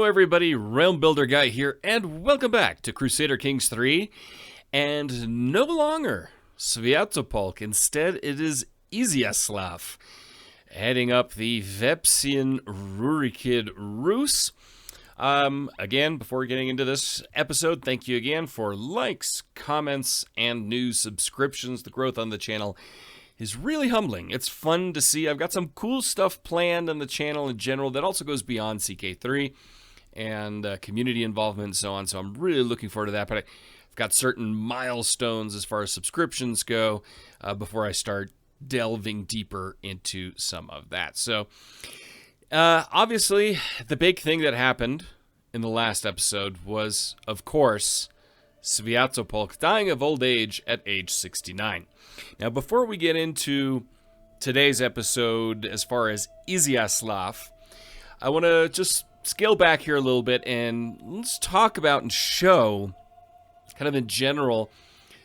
Hello everybody, Realm Builder Guy here, and welcome back to Crusader Kings 3, and no longer Sviatopolk. Instead, it is Iziaslav, heading up the Vepsian Rurikid Rus. Again, before getting into this episode, thank you again for likes, comments, and new subscriptions. The growth on the channel is really humbling. It's fun to see. I've got some cool stuff planned on the channel in general that also goes beyond CK3 and community involvement and so on. So I'm really looking forward to that. But I've got certain milestones as far as subscriptions go before I start delving deeper into some of that. So obviously, the big thing that happened in the last episode was, of course, Sviatopolk dying of old age at age 69. Now, before we get into today's episode as far as Iziaslav, I want to just scale back here a little bit and let's talk about and show, kind of in general,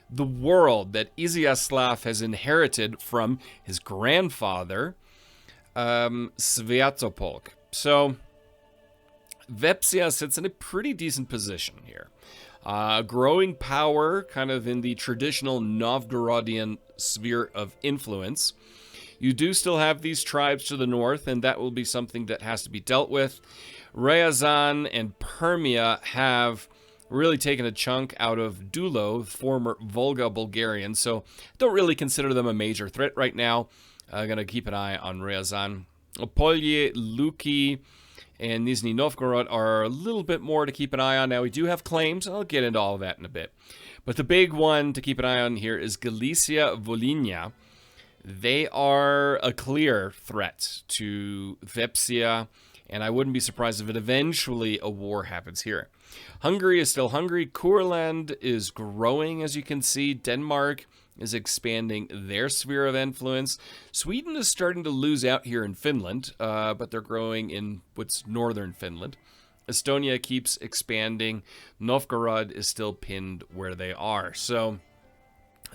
the world that Iziaslav has inherited from his grandfather, Sviatopolk. So, Vepsia sits in a pretty decent position here. Growing power, kind of in the traditional Novgorodian sphere of influence. You do still have these tribes to the north, and that will be something that has to be dealt with. Ryazan and Permia have really taken a chunk out of Dulo, former Volga Bulgarian, so don't really consider them a major threat right now. I'm going to keep an eye on Ryazan. Opolye, Luki, and Nizhny Novgorod are a little bit more to keep an eye on. Now, we do have claims. I'll get into all of that in a bit. But the big one to keep an eye on here is Galicia, Volhynia. They are a clear threat to Vepsia, and I wouldn't be surprised if eventually a war happens here. Hungary is still hungry. Courland is growing, as you can see. Denmark is expanding their sphere of influence. Sweden is starting to lose out here in Finland, but they're growing in what's northern Finland. Estonia keeps expanding. Novgorod is still pinned where they are. So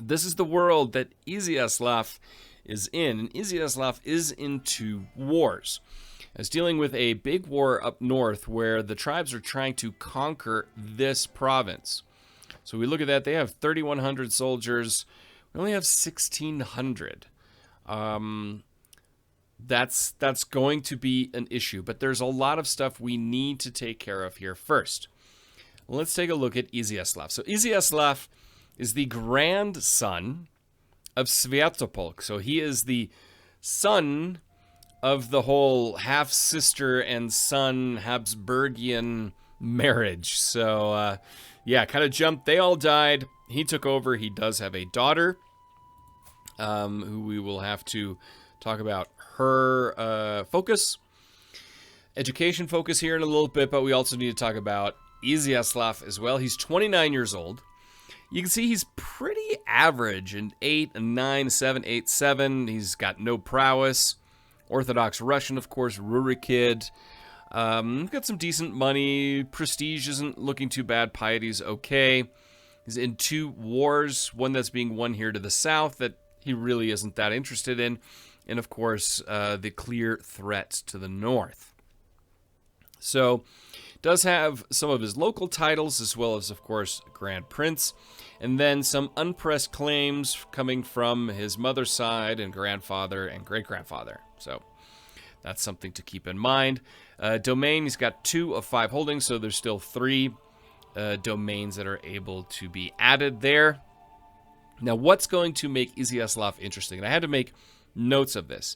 this is the world that Iziaslav is in, and Iziaslav is into wars. It's dealing with a big war up north where the tribes are trying to conquer this province. So we look at that. They have 3,100 soldiers. We only have 1,600. That's going to be an issue, but there's a lot of stuff we need to take care of here first. Let's take a look at Iziaslav. So Iziaslav is the grandson of Sviatopolk. So he is the son of the whole half-sister and son Habsburgian marriage. So, yeah, kind of jumped. They all died. He took over. He does have a daughter, who we will have to talk about her education focus here in a little bit, but we also need to talk about Iziaslav as well. He's 29 years old. You can see he's pretty average, an 8, a 9, 7, 8, 7. He's got no prowess. Orthodox Russian, of course, Rurikid. Got some decent money. Prestige isn't looking too bad. Piety's okay. He's in 2 wars, one that's being won here to the south that he really isn't that interested in, and of course, the clear threat to the north. So, does have some of his local titles, as well as, of course, Grand Prince, and then some unpressed claims coming from his mother's side and grandfather and great-grandfather. So, that's something to keep in mind. Domain, he's got 2 of 5 holdings, so there's still 3 domains that are able to be added there. Now, what's going to make Iziaslav interesting, and I had to make notes of this,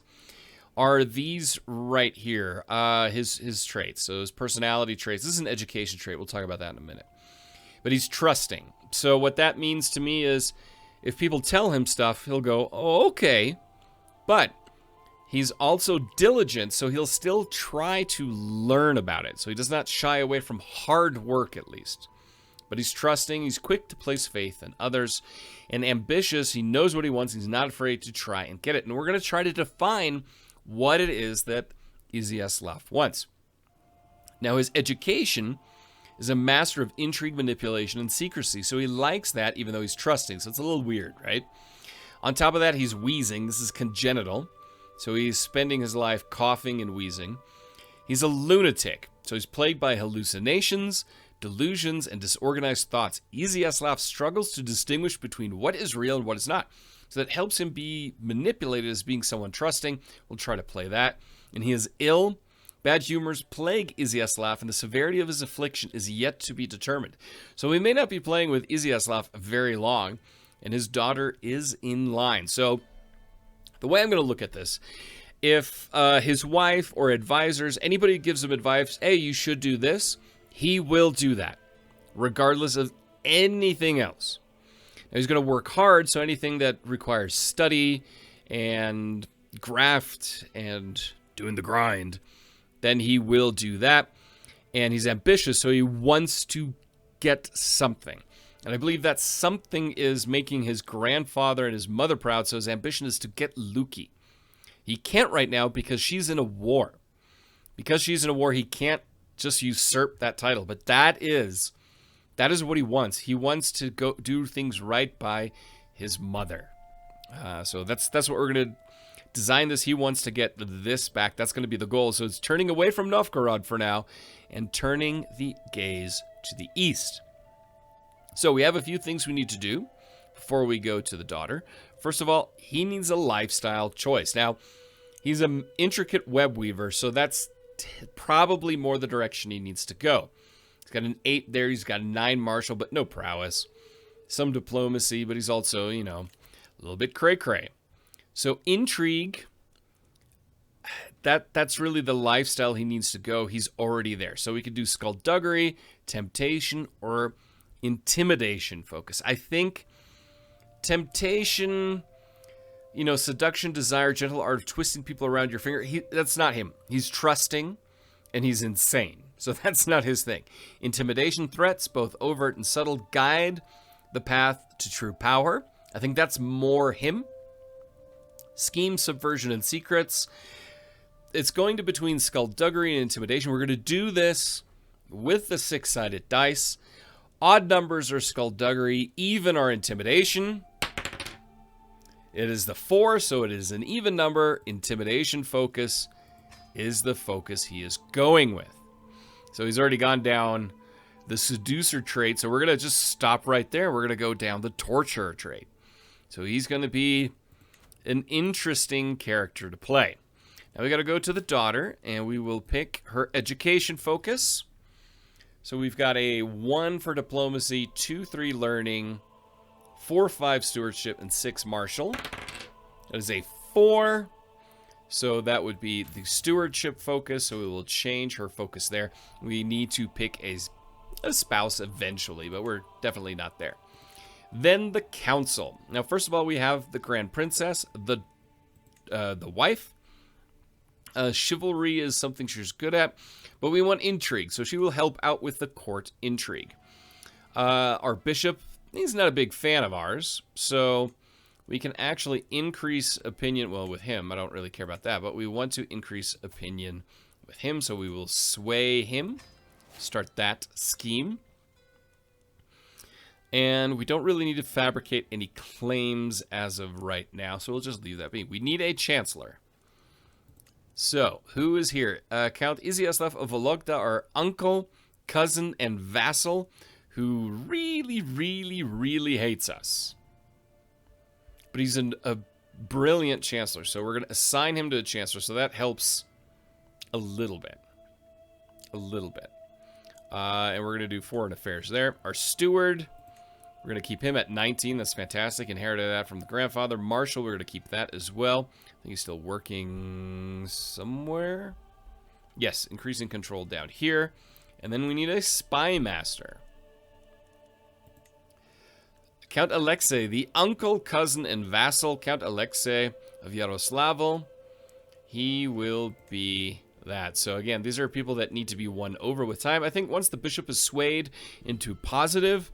are these right here, his traits. So his personality traits. This is an education trait. We'll talk about that in a minute. But he's trusting. So what that means to me is if people tell him stuff, he'll go, oh, okay. But he's also diligent, so he'll still try to learn about it. So he does not shy away from hard work, at least. But he's trusting, he's quick to place faith in others, and ambitious. He knows what he wants. He's not afraid to try and get it. And we're going to try to define what it is that Iziaslav wants. Now, his education is a master of intrigue, manipulation, and secrecy. So he likes that, even though he's trusting. So it's a little weird, right? On top of that, he's wheezing. This is congenital. So he's spending his life coughing and wheezing. He's a lunatic, so he's plagued by hallucinations, delusions, and disorganized thoughts. Iziaslav struggles to distinguish between what is real and what is not. So that helps him be manipulated as being someone trusting. We'll try to play that. And he is ill. Bad humors plague Iziaslav, and the severity of his affliction is yet to be determined. So we may not be playing with Iziaslav very long, and his daughter is in line. So the way I'm going to look at this, if his wife or advisors, anybody gives him advice, hey, you should do this, he will do that, regardless of anything else. Now, he's going to work hard, so anything that requires study and graft and doing the grind, then he will do that. And he's ambitious, so he wants to get something. And I believe that something is making his grandfather and his mother proud, so his ambition is to get Luki. He can't right now because she's in a war. Because she's in a war, he can't just usurp that title. But that is what he wants. He wants to go do things right by his mother. So that's what we're going to design this. He wants to get this back. That's going to be the goal. So it's turning away from Novgorod for now and turning the gaze to the east. So we have a few things we need to do before we go to the daughter. First of all, he needs a lifestyle choice. Now, he's an intricate web weaver, so that's probably more the direction he needs to go. He's got an 8 there. He's got a 9 martial, but no prowess. Some diplomacy, but he's also, a little bit cray-cray. So intrigue, that's really the lifestyle he needs to go. He's already there. So we could do skullduggery, temptation, or intimidation focus. I think temptation, seduction, desire, gentle art of twisting people around your finger, that's not him. He's trusting, and he's insane. So that's not his thing. Intimidation, threats, both overt and subtle, guide the path to true power. I think that's more him. Scheme, subversion, and secrets. It's going to between skullduggery and intimidation. We're going to do this with the 6-sided dice. Odd numbers are skullduggery, even are intimidation. It is the 4, so it is an even number. Intimidation focus is the focus he is going with. So he's already gone down the seducer trait, so we're going to just stop right there. We're going to go down the torturer trait. So he's going to be an interesting character to play. Now we got to go to the daughter, and we will pick her education focus. So we've got a 1 for diplomacy, 2-3 learning, 4-5 stewardship, and 6 martial. That is a 4. So that would be the stewardship focus. So we will change her focus there. We need to pick a spouse eventually, but we're definitely not there. Then the council. Now, first of all, we have the grand princess, the wife. Chivalry is something she's good at, but we want intrigue, so she will help out with the court intrigue. Our bishop, he's not a big fan of ours, so we can actually increase opinion. Well, with him, I don't really care about that, but we want to increase opinion with him, so we will sway him. Start that scheme. And we don't really need to fabricate any claims as of right now, so we'll just leave that be. We need a chancellor. So, who is here? Count Iziaslav of Vologda, our uncle, cousin, and vassal, who really, really, really hates us. But he's a brilliant chancellor, so we're going to assign him to a chancellor, so that helps a little bit. A little bit. And we're going to do foreign affairs there. Our steward, we're going to keep him at 19. That's fantastic. Inherited that from the grandfather. Marshal, we're going to keep that as well. I think he's still working somewhere. Yes, increasing control down here. And then we need a spy master. Count Alexei, the uncle, cousin, and vassal. Count Alexei of Yaroslavl. He will be that. So again, these are people that need to be won over with time. I think once the bishop is swayed into positive,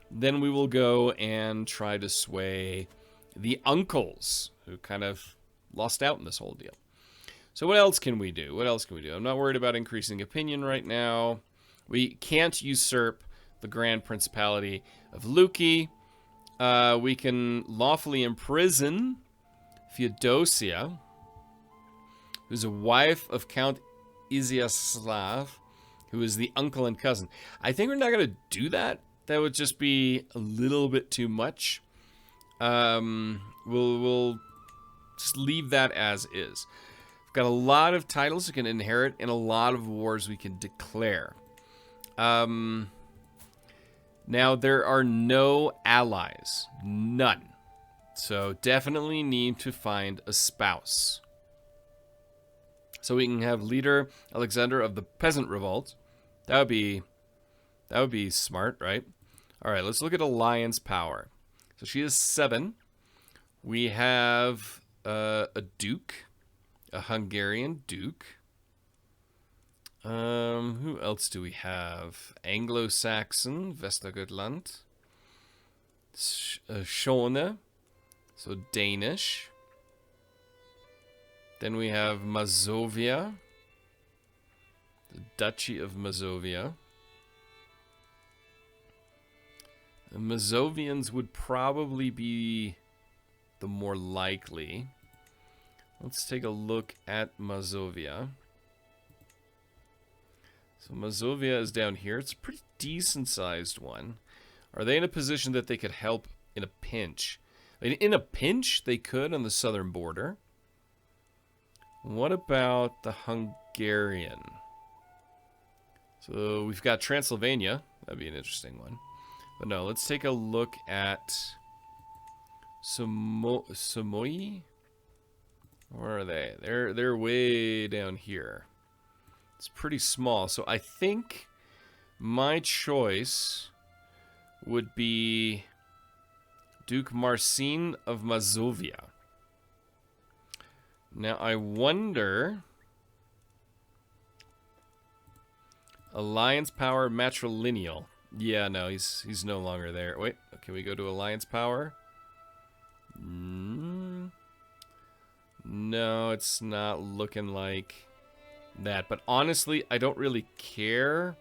then we will go and try to sway the uncles who kind of lost out in this whole deal. So what else can we do? What else can we do? I'm not worried about increasing opinion right now. We can't usurp the Grand Principality of Luki. We can lawfully imprison Theodosia, who's a wife of Count Iziaslav, who is the uncle and cousin. I think we're not going to do that. That would just be a little bit too much. We'll just leave that as is. We've got a lot of titles we can inherit and a lot of wars we can declare. Now, there are no allies. None. So definitely need to find a spouse. So we can have leader Alexander of the Peasant Revolt. That would be smart, right? All right, let's look at alliance power. So she is 7. We have a duke, a Hungarian duke. Who else do we have? Anglo-Saxon, Västergötland. Skåne, so Danish. Then we have Mazovia, the Duchy of Mazovia. The Mazovians would probably be the more likely. Let's take a look at Mazovia. So Mazovia is down here. It's a pretty decent sized one. Are they in a position that they could help in a pinch? In a pinch, they could on the southern border. What about the Hungarian? So we've got Transylvania. That'd be an interesting one. But no, let's take a look at Samoy. Where are they? They're way down here. It's pretty small. So I think my choice would be Duke Marcin of Mazovia. Now I wonder, alliance power matrilineal. Yeah, no, he's no longer there. Wait, can we go to alliance power? No, it's not looking like that. But honestly, I don't really care.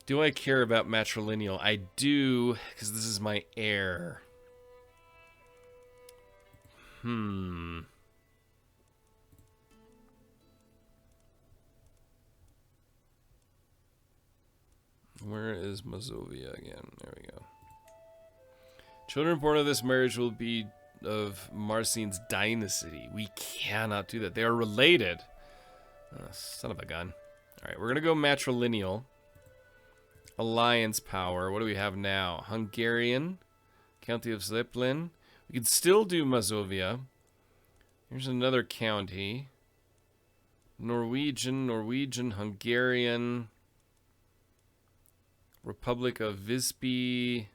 Do I care about matrilineal? I do, because this is my heir. Where is Mazovia again? There we go. Children born of this marriage will be of Marcin's dynasty. We cannot do that. They are related. Son of a gun. Alright, we're going to go matrilineal. Alliance power. What do we have now? Hungarian. County of Zeppelin. We can still do Mazovia. Here's another county. Norwegian, Hungarian. Republic of Visby.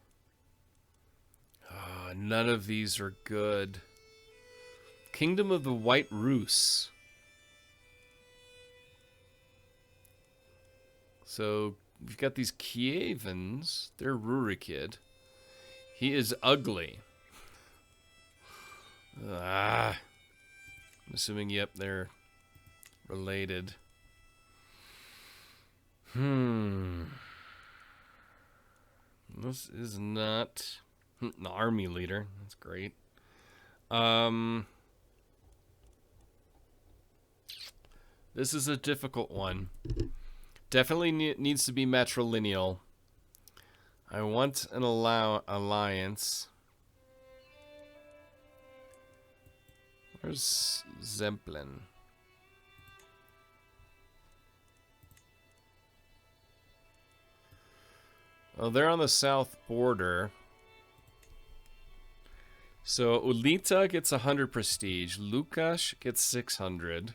Oh, none of these are good. Kingdom of the White Rus. So we've got these Kievans. They're Rurikid. He is ugly. I'm assuming, yep, they're related. This is not an army leader. That's great. This is a difficult one. Definitely needs to be matrilineal. I want an alliance. Where's Zemplin? Oh, they're on the south border. So Ulita gets 100 prestige. Lukash gets 600.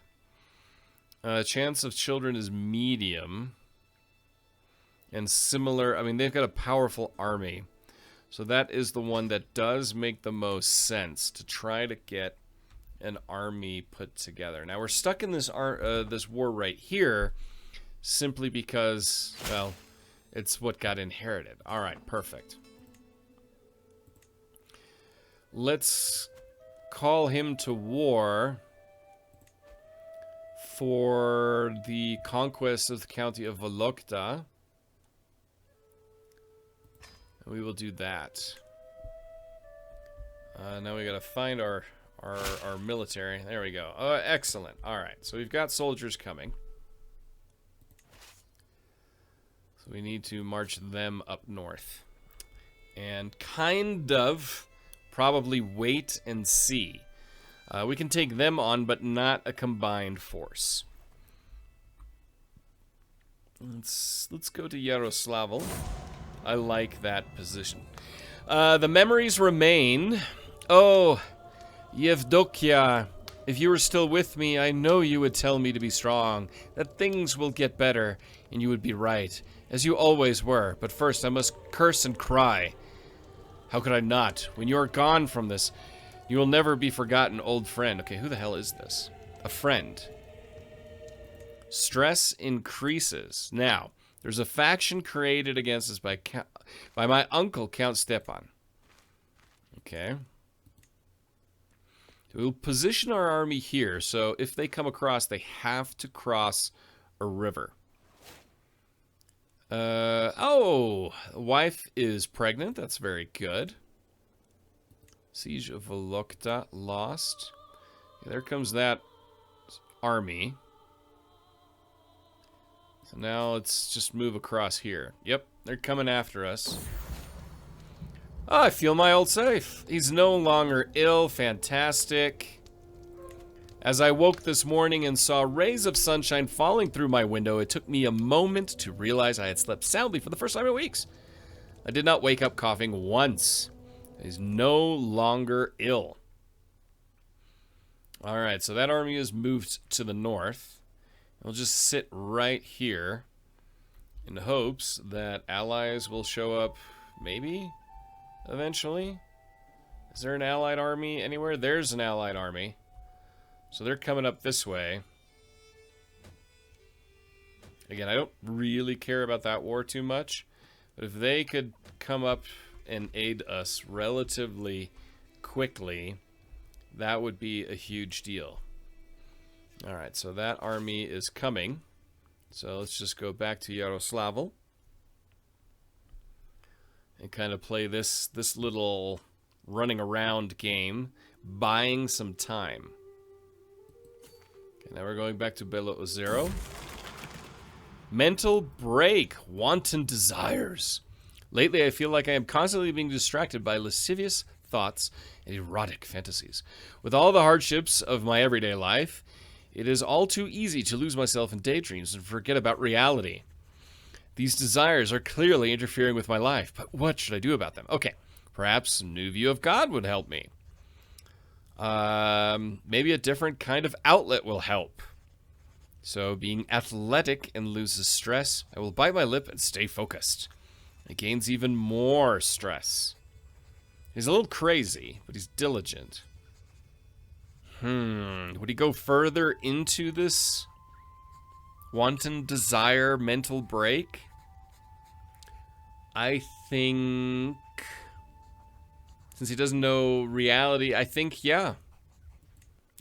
Chance of children is medium. And similar, I mean, they've got a powerful army. So that is the one that does make the most sense to try to get an army put together. Now we're stuck in this this war right here simply because, well, it's what got inherited. All right, perfect. Let's call him to war for the conquest of the county of Vologda. And we will do that. Now we gotta find our our military. There we go. Excellent. All right, so we've got soldiers coming. So we need to march them up north. And kind of probably wait and see. We can take them on, but not a combined force. Let's go to Yaroslavl. I like that position. The memories remain. Oh, Yevdokia, if you were still with me, I know you would tell me to be strong, that things will get better, and you would be right, as you always were. But first, I must curse and cry. How could I not? When you are gone from this, you will never be forgotten, old friend. Okay, who the hell is this? A friend. Stress increases. Now, there's a faction created against us by my uncle, Count Stepan. Okay. We'll position our army here, so if they come across, they have to cross a river. Oh, the wife is pregnant. That's very good. Siege of Volokta lost. There comes that army. So now let's just move across here. Yep, they're coming after us. Oh, I feel my old safe. He's no longer ill. Fantastic. As I woke this morning and saw rays of sunshine falling through my window, it took me a moment to realize I had slept soundly for the first time in weeks. I did not wake up coughing once. He's no longer ill. Alright, so that army has moved to the north. We'll just sit right here in hopes that allies will show up, maybe, eventually. Is there an allied army anywhere? There's an allied army. So they're coming up this way. Again, I don't really care about that war too much, but if they could come up and aid us relatively quickly, that would be a huge deal. Alright, so that army is coming. So let's just go back to Yaroslavl and kind of play this little running around game, buying some time. Okay, now we're going back to Belo Ozero. Mental break, wanton desires. Lately, I feel like I am constantly being distracted by lascivious thoughts and erotic fantasies. With all the hardships of my everyday life, it is all too easy to lose myself in daydreams and forget about reality. These desires are clearly interfering with my life, but what should I do about them? Okay, perhaps a new view of God would help me. Maybe a different kind of outlet will help. So, being athletic and loses stress, I will bite my lip and stay focused. It gains even more stress. He's a little crazy, but he's diligent. Would he go further into this wanton desire mental break? I think, since he doesn't know reality, I think, yeah.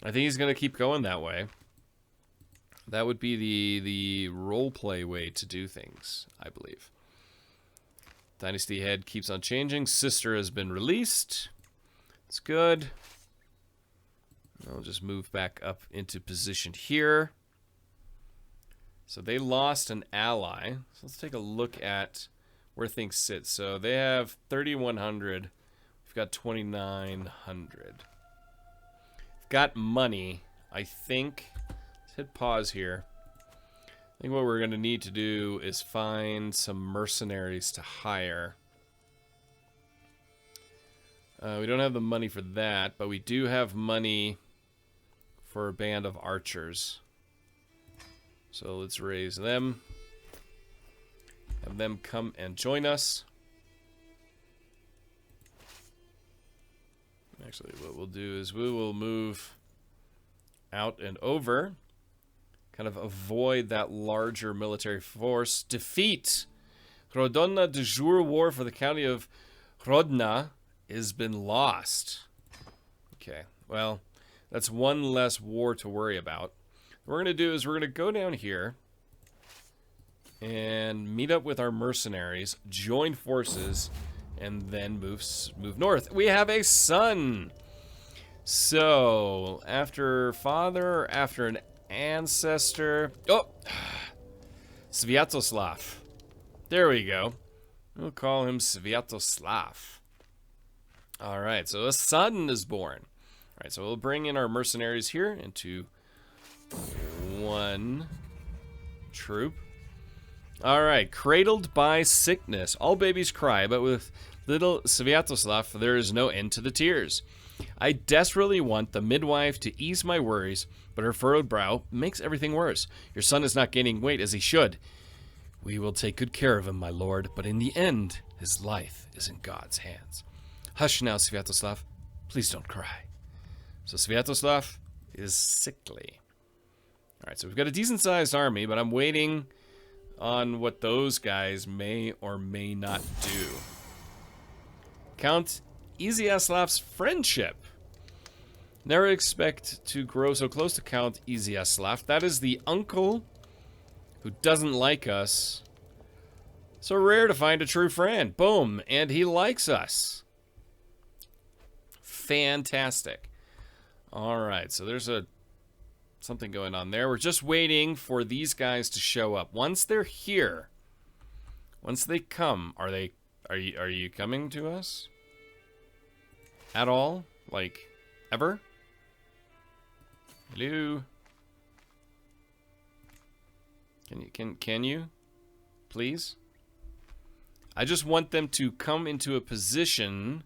I think he's going to keep going that way. That would be the roleplay way to do things, I believe. Dynasty head keeps on changing. Sister has been released. It's good. I'll just move back up into position here. So they lost an ally. So let's take a look at where things sit. So they have 3,100. We've got 2,900. We've got money, I think. Let's hit pause here. I think what we're going to need to do is find some mercenaries to hire. We don't have the money for that, but we do have money for a band of archers. So let's raise them. Have them come and join us. Actually, what we'll do is we will move out and over. Kind of avoid that larger military force. Defeat! Hrodna de jour war for the county of Hrodna has been lost. Okay, well, that's one less war to worry about. What we're going to do is we're going to go down here and meet up with our mercenaries, join forces, and then move north. We have a son! So, after father, after an ancestor... Oh! Sviatoslav. There we go. We'll call him Sviatoslav. Alright, so a son is born. Alright, so we'll bring in our mercenaries here into one troop. Alright, cradled by sickness. All babies cry, but with little Sviatoslav, there is no end to the tears. I desperately want the midwife to ease my worries, but her furrowed brow makes everything worse. Your son is not gaining weight as he should. We will take good care of him, my lord, but in the end, his life is in God's hands. Hush now, Sviatoslav. Please don't cry. So Sviatoslav is sickly. Alright, so we've got a decent-sized army, but I'm waiting on what those guys may or may not do. Count Iziaslav's friendship. Never expect to grow so close to Count Iziaslav. That is the uncle who doesn't like us. So rare to find a true friend. Boom, and he likes us. Fantastic. Alright, so there's something going on there. We're just waiting for these guys to show up. Once they're here, once they come, are you coming to us? At all? Like, ever? Hello? Can you? Please? I just want them to come into a position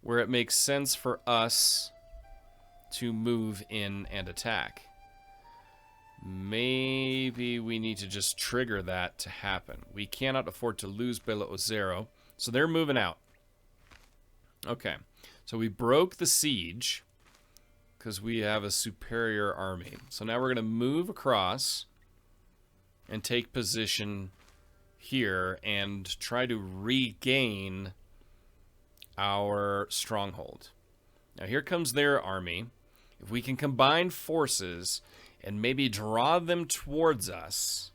where it makes sense for us to move in and attack. Maybe we need to just trigger that to happen. We cannot afford to lose Belo Ozero, so they're moving out. Okay, so we broke the siege because we have a superior army. So now we're going to move across and take position here and try to regain our stronghold. Now here comes their army. If we can combine forces and maybe draw them towards us,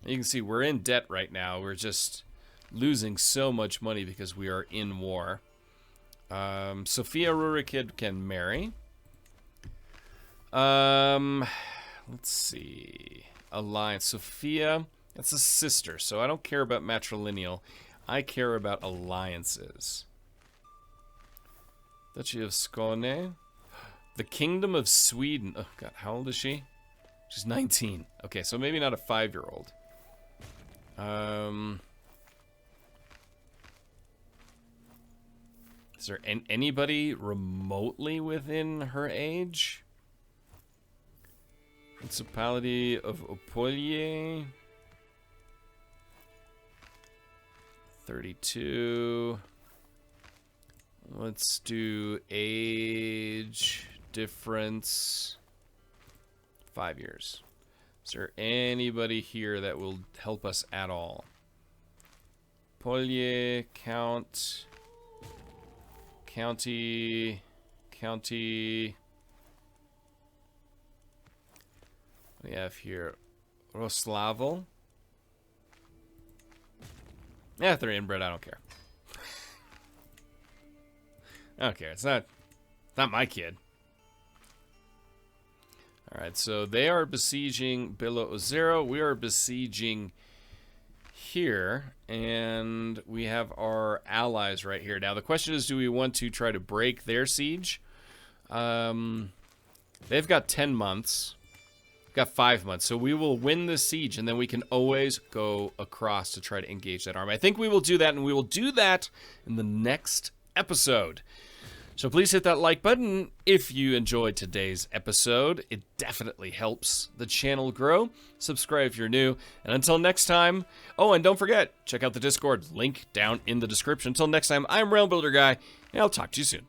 you can see we're in debt right now. We're just losing so much money because we are in war. Sophia Rurikid can marry. Let's see. Alliance. Sophia, that's a sister, so I don't care about matrilineal. I care about alliances. Duchy of Skåne. The Kingdom of Sweden. Oh, God, how old is she? She's 19. Okay, so maybe not a 5-year-old. Is there anybody remotely within her age? Principality of Opolye. 32. Let's do age difference. 5 years. Is there anybody here that will help us at all? Polye, count, county. What do we have here? Roslavo. Yeah, if they're inbred, I don't care. I don't care. It's not my kid. Alright, so they are besieging Belo Ozero. We are besieging here. And we have our allies right here. Now, the question is, do we want to try to break their siege? They've got 10 months. We've got 5 months. So we will win the siege, and then we can always go across to try to engage that army. I think we will do that, and we will do that in the next episode. So please hit that like button if you enjoyed today's episode. It definitely helps the channel grow. Subscribe if you're new. And until next time, oh, and don't forget, check out the Discord. Link down in the description. Until next time, I'm Realm Builder Guy, and I'll talk to you soon.